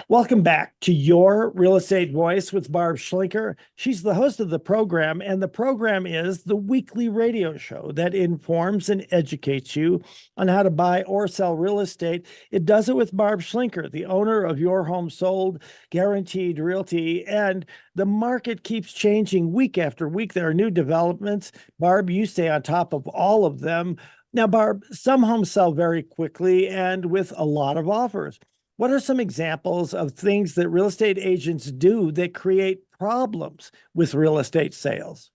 Welcome back to Your Real Estate Voice with Barb Schlinker. She's the host of the program, and the program is the weekly radio show that informs and educates you on how to buy or sell real estate. It does it with Barb Schlinker, the owner of Your Home Sold, Guaranteed Realty, and the market keeps changing week after week. There are new developments. Barb, you stay on top of all of them. Now, Barb, some homes sell very quickly and with a lot of offers. What are some examples of things that real estate agents do that create problems with real estate sales?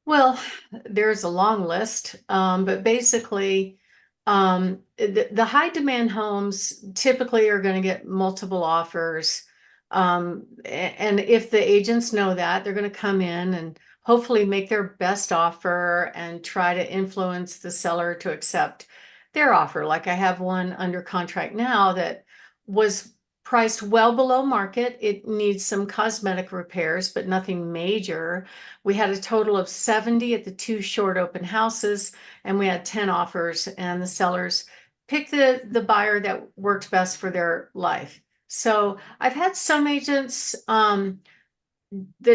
Well, there's a long list, but basically, the high demand homes typically are going to get multiple offers. And if the agents know that, they're going to come in and hopefully make their best offer and try to influence the seller to accept their offer. Like I have one under contract now that was priced well below market. It needs some cosmetic repairs, but nothing major. We had a total of 70 at the two short open houses, and we had 10 offers, and the sellers picked the buyer that worked best for their life. So I've had some agents that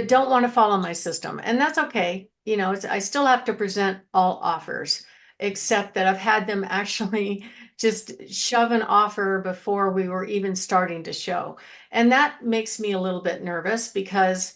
don't want to follow my system, and that's okay. I still have to present all offers, except that I've had them actually just shove an offer before we were even starting to show. And that makes me a little bit nervous because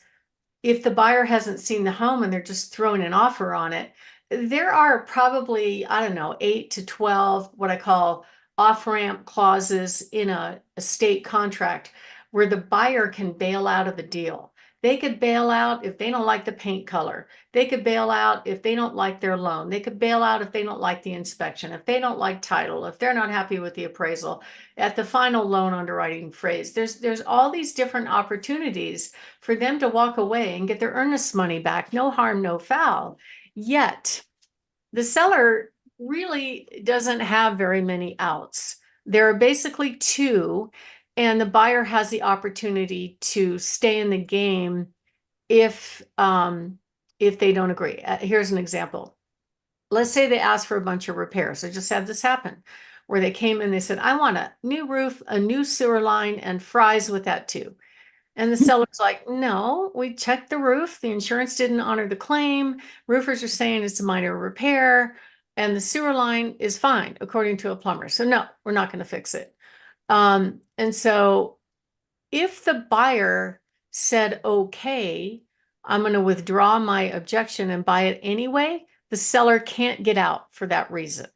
if the buyer hasn't seen the home and they're just throwing an offer on it, there are probably, I don't know, 8 to 12 what I call off-ramp clauses in a estate contract where the buyer can bail out of the deal. They could bail out if they don't like the paint color. They could bail out if they don't like their loan. They could bail out if they don't like the inspection, if they don't like title, if they're not happy with the appraisal at the final loan underwriting phrase. There's all these different opportunities for them to walk away and get their earnest money back. No harm, no foul. Yet the seller really doesn't have very many outs. There are basically two, and the buyer has the opportunity to stay in the game if they don't agree. Here's an example. Let's say they ask for a bunch of repairs. I just had this happen where they came in, they said, I want a new roof, a new sewer line, and fries with that too. And the seller's like, no, we checked the roof. The insurance didn't honor the claim. Roofers are saying it's a minor repair, and the sewer line is fine, according to a plumber. So no, we're not going to fix it. And so if the buyer said, okay, I'm going to withdraw my objection and buy it anyway, the seller can't get out for that reason.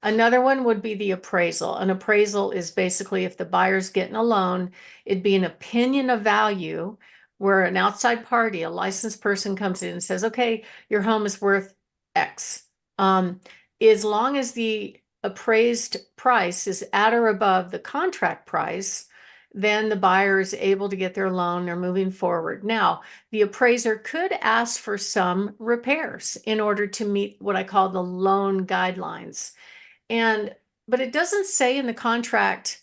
Another one would be the appraisal. An appraisal is basically if the buyer's getting a loan, it'd be an opinion of value where an outside party, a licensed person comes in and says, okay, your home is worth X. As long as the appraised price is at or above the contract price, then the buyer is able to get their loan. They're moving forward. Now, the appraiser could ask for some repairs in order to meet what I call the loan guidelines. But it doesn't say in the contract,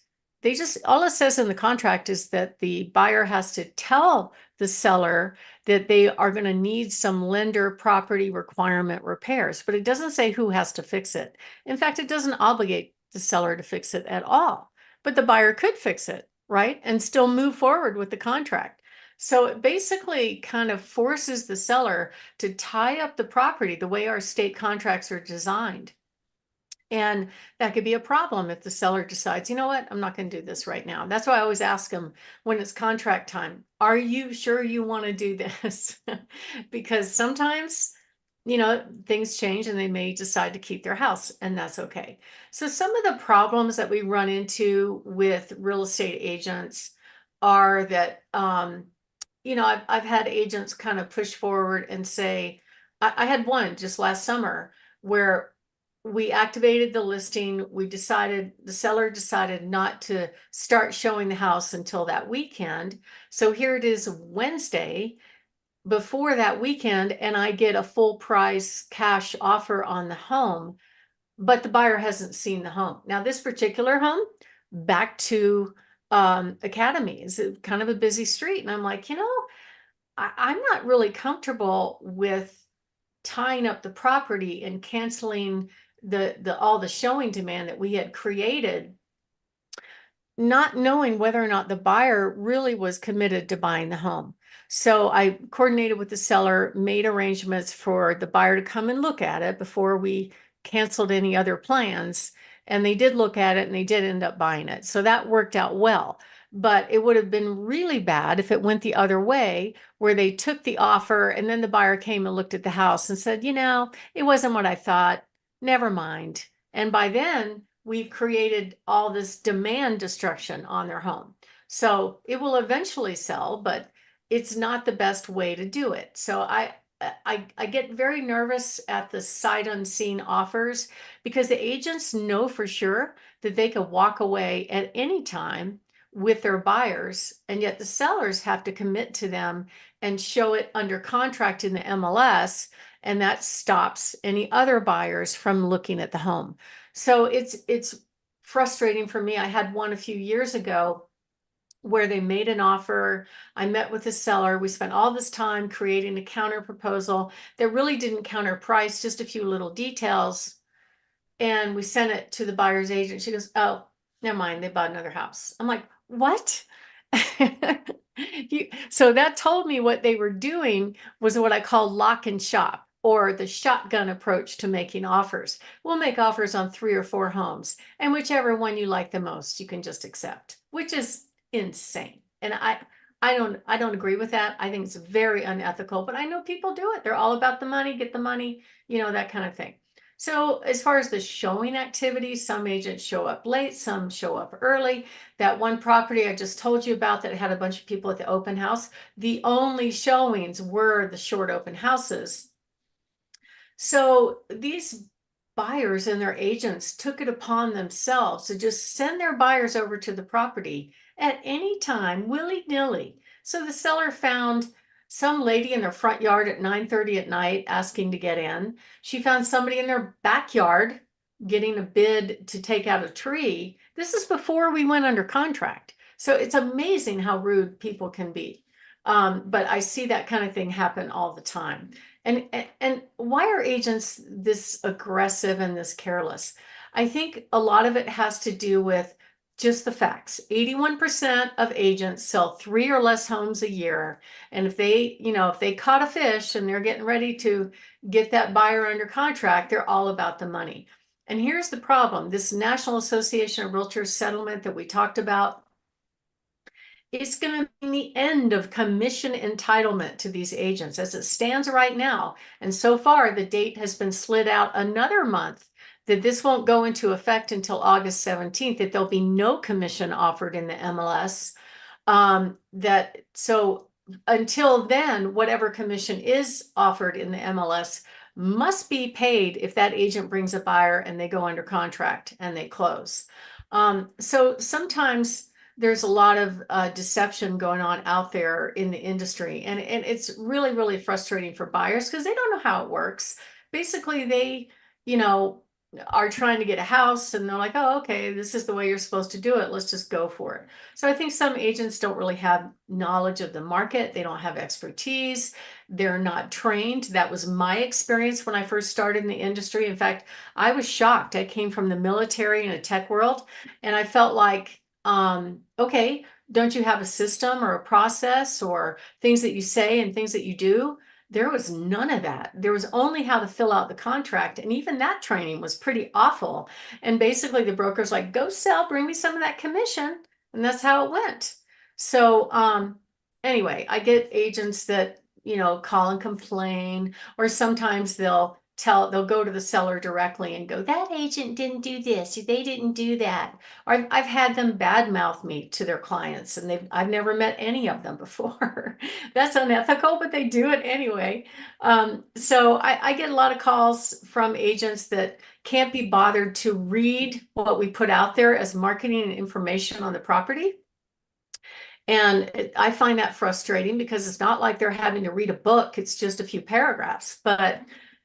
all it says in the contract is that the buyer has to tell the seller that they are going to need some lender property requirement repairs, but it doesn't say who has to fix it. In fact, it doesn't obligate the seller to fix it at all, but the buyer could fix it, right? And still move forward with the contract. So it basically kind of forces the seller to tie up the property the way our state contracts are designed. And that could be a problem if the seller decides, you know what, I'm not going to do this right now. That's why I always ask them when it's contract time, are you sure you want to do this? Because sometimes, things change and they may decide to keep their house, and that's okay. So some of the problems that we run into with real estate agents are that, I've had agents kind of push forward and say, I had one just last summer where we activated the listing. The seller decided not to start showing the house until that weekend. So here it is Wednesday before that weekend, and I get a full price cash offer on the home, but the buyer hasn't seen the home. Now, this particular home, back to Academy, is kind of a busy street. And I'm like, I'm not really comfortable with tying up the property and canceling all the showing demand that we had created. not knowing whether or not the buyer really was committed to buying the home. So I coordinated with the seller, made arrangements for the buyer to come and look at it before we canceled any other plans. And they did look at it and they did end up buying it. So that worked out well. But it would have been really bad if it went the other way, where they took the offer and then the buyer came and looked at the house and said, it wasn't what I thought. Never mind. And by then, we've created all this demand destruction on their home. So it will eventually sell, but it's not the best way to do it. So I get very nervous at the sight unseen offers, because the agents know for sure that they could walk away at any time with their buyers, and yet the sellers have to commit to them and show it under contract in the MLS, and that stops any other buyers from looking at the home. So it's frustrating for me. I had one a few years ago where they made an offer. I met with the seller. We spent all this time creating a counter proposal that really didn't counter price, just a few little details. And we sent it to the buyer's agent. She goes, "Oh, never mind. They bought another house." I'm like, "What?" So that told me what they were doing was what I call lock and shop, or the shotgun approach to making offers. We'll make offers on 3 or 4 homes, and whichever one you like the most, you can just accept, which is insane. And I don't agree with that. I think it's very unethical, but I know people do it. They're all about the money, get the money, that kind of thing. So as far as the showing activity, some agents show up late, some show up early. That one property I just told you about that had a bunch of people at the open house, the only showings were the short open houses. So these buyers and their agents took it upon themselves to just send their buyers over to the property at any time, willy-nilly. So the seller found some lady in their front yard at 9:30 at night asking to get in. She found somebody in their backyard getting a bid to take out a tree. This is before we went under contract. So it's amazing how rude people can be. But I see that kind of thing happen all the time. And why are agents this aggressive and this careless? I think a lot of it has to do with just the facts. 81% of agents sell 3 or less homes a year. And if they caught a fish and they're getting ready to get that buyer under contract, they're all about the money. And here's the problem. This National Association of Realtors settlement that we talked about, it's going to mean the end of commission entitlement to these agents as it stands right now. And so far, the date has been slid out another month, that this won't go into effect until August 17th, that there'll be no commission offered in the MLS. So until then, whatever commission is offered in the MLS must be paid if that agent brings a buyer and they go under contract and they close. So sometimes there's a lot of deception going on out there in the industry. And it's really, really frustrating for buyers because they don't know how it works. Basically, they, are trying to get a house and they're like, "Oh, okay, this is the way you're supposed to do it. Let's just go for it." So I think some agents don't really have knowledge of the market. They don't have expertise. They're not trained. That was my experience when I first started in the industry. In fact, I was shocked. I came from the military and a tech world, and I felt like, okay, don't you have a system or a process or things that you say and things that you do? There was none of that. There was only how to fill out the contract. And even that training was pretty awful. And basically the broker's like, "Go sell, bring me some of that commission." And that's how it went. So anyway, I get agents that, call and complain, or sometimes they'll go to the seller directly and go, "That agent didn't do this, or they didn't do that." Or I've had them badmouth me to their clients, and I've never met any of them before. That's unethical, but they do it anyway. So I get a lot of calls from agents that can't be bothered to read what we put out there as marketing and information on the property. And I find that frustrating because it's not like they're having to read a book. It's just a few paragraphs, but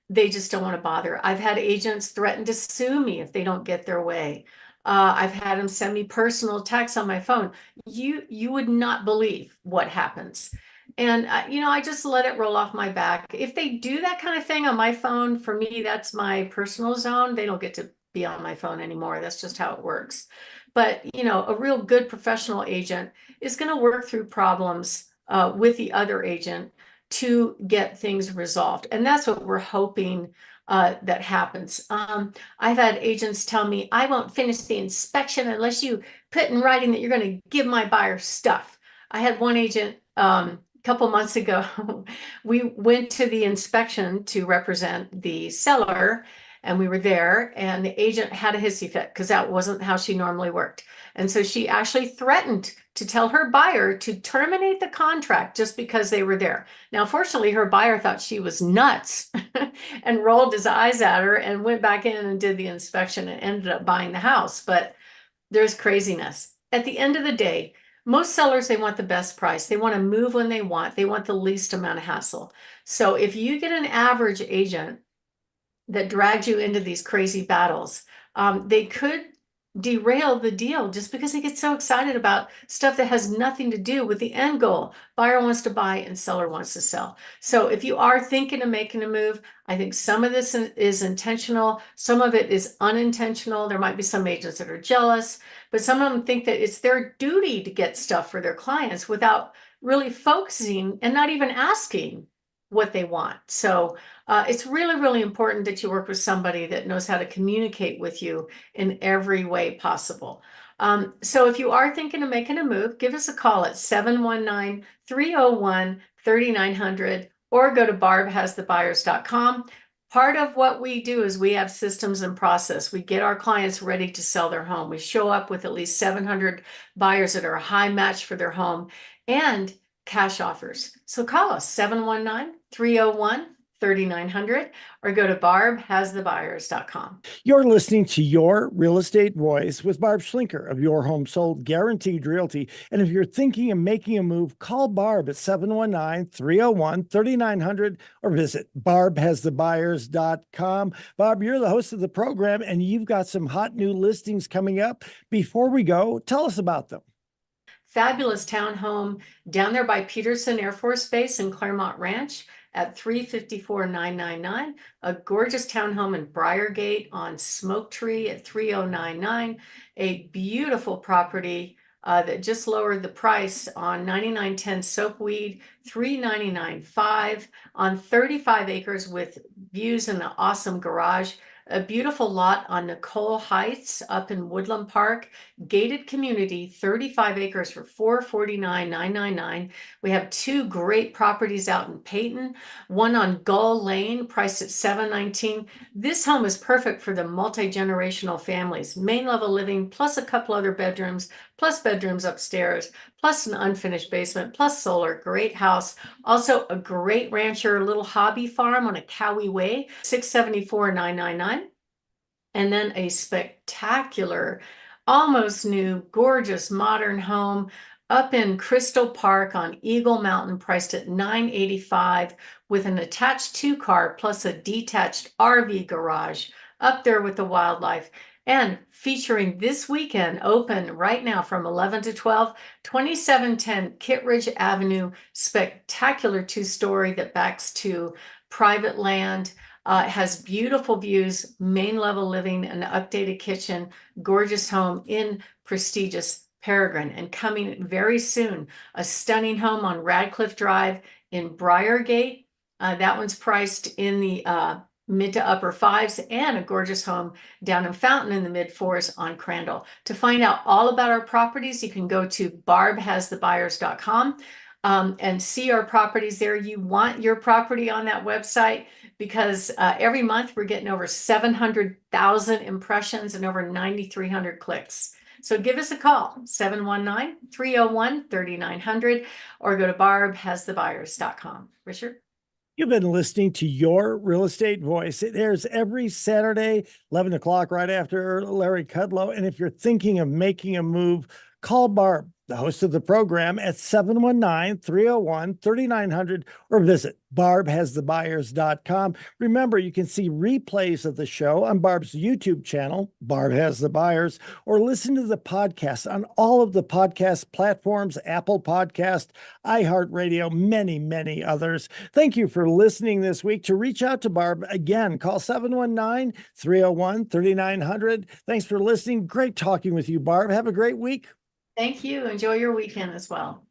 they just don't want to bother. I've had agents threaten to sue me if they don't get their way. I've had them send me personal texts on my phone. You would not believe what happens. And I just let it roll off my back. If they do that kind of thing on my phone, for me, that's my personal zone. They don't get to be on my phone anymore. That's just how it works. But, a real good professional agent is going to work through problems with the other agent to get things resolved. And that's what we're hoping that happens. I've had agents tell me, I won't finish the inspection unless you put in writing that you're going to give my buyer stuff. I had one agent a couple months ago. We went to the inspection to represent the seller, and we were there, and the agent had a hissy fit because that wasn't how she normally worked. And so she actually threatened to tell her buyer to terminate the contract just because they were there. Now, fortunately, her buyer thought she was nuts and rolled his eyes at her and went back in and did the inspection and ended up buying the house. But there's craziness. At the end of the day, most sellers, they want the best price. They want to move when they want. They want the least amount of hassle. So if you get an average agent that dragged you into these crazy battles, they could derail the deal just because they get so excited about stuff that has nothing to do with the end goal. Buyer wants to buy and seller wants to sell. So if you are thinking of making a move, I think some of this is intentional, some of it is unintentional. There might be some agents that are jealous, but some of them think that it's their duty to get stuff for their clients without really focusing and not even asking what they want. So it's really, really important that you work with somebody that knows how to communicate with you in every way possible. So if you are thinking of making a move, give us a call at 719-301-3900 or go to barbhasthebuyers.com. Part of what we do is we have systems and process. We get our clients ready to sell their home. We show up with at least 700 buyers that are a high match for their home and cash offers. So call us 719-301-3900 or go to barbhasthebuyers.com. You're listening to Your Real Estate Voice with Barb Schlinker of Your Home Sold Guaranteed Realty. And if you're thinking of making a move, call Barb at 719-301-3900 or visit barbhasthebuyers.com. Barb, you're the host of the program and you've got some hot new listings coming up. Before we go, tell us about them. Fabulous townhome down there by Peterson Air Force Base in Claremont Ranch at 354,999. A gorgeous townhome in Briargate on Smoke Tree at 3099. A beautiful property that just lowered the price on 9910 Soapweed, 399.5 on 35 acres with views and an awesome garage. A beautiful lot on Nicole Heights up in Woodland Park, gated community, 35 acres for $449,999. We have two great properties out in Peyton, one on Gull Lane, priced at $719. This home is perfect for the multi-generational families, main level living, plus a couple other bedrooms, plus bedrooms upstairs, plus an unfinished basement, plus solar. Great house. Also a great rancher little hobby farm on a Cowie Way, $674,999. And then a spectacular, almost new, gorgeous modern home up in Crystal Park on Eagle Mountain, priced at $985 with an attached 2-car plus a detached RV garage up there with the wildlife. And featuring this weekend, open right now from 11 to 12, 2710 Kittredge Avenue, spectacular 2-story that backs to private land. It has beautiful views, main level living, an updated kitchen, gorgeous home in prestigious Peregrine. And coming very soon, a stunning home on Radcliffe Drive in Briargate. That one's priced in the mid to upper 5s, and a gorgeous home down in Fountain in the mid 4s on Crandall. To find out all about our properties, you can go to barbhasthebuyers.com and see our properties there. You want your property on that website because every month we're getting over 700,000 impressions and over 9,300 clicks. So give us a call, 719-301-3900, or go to barbhasthebuyers.com. Richard? You've been listening to Your Real Estate Voice. It airs every Saturday, 11 o'clock, right after Larry Kudlow. And if you're thinking of making a move, call Barb, the host of the program, at 719-301-3900 or visit barbhasthebuyers.com. Remember, you can see replays of the show on Barb's YouTube channel, Barb Has the Buyers, or listen to the podcast on all of the podcast platforms, Apple Podcast, iHeartRadio, many, many others. Thank you for listening this week. To reach out to Barb, again, call 719-301-3900. Thanks for listening. Great talking with you, Barb. Have a great week. Thank you. Enjoy your weekend as well.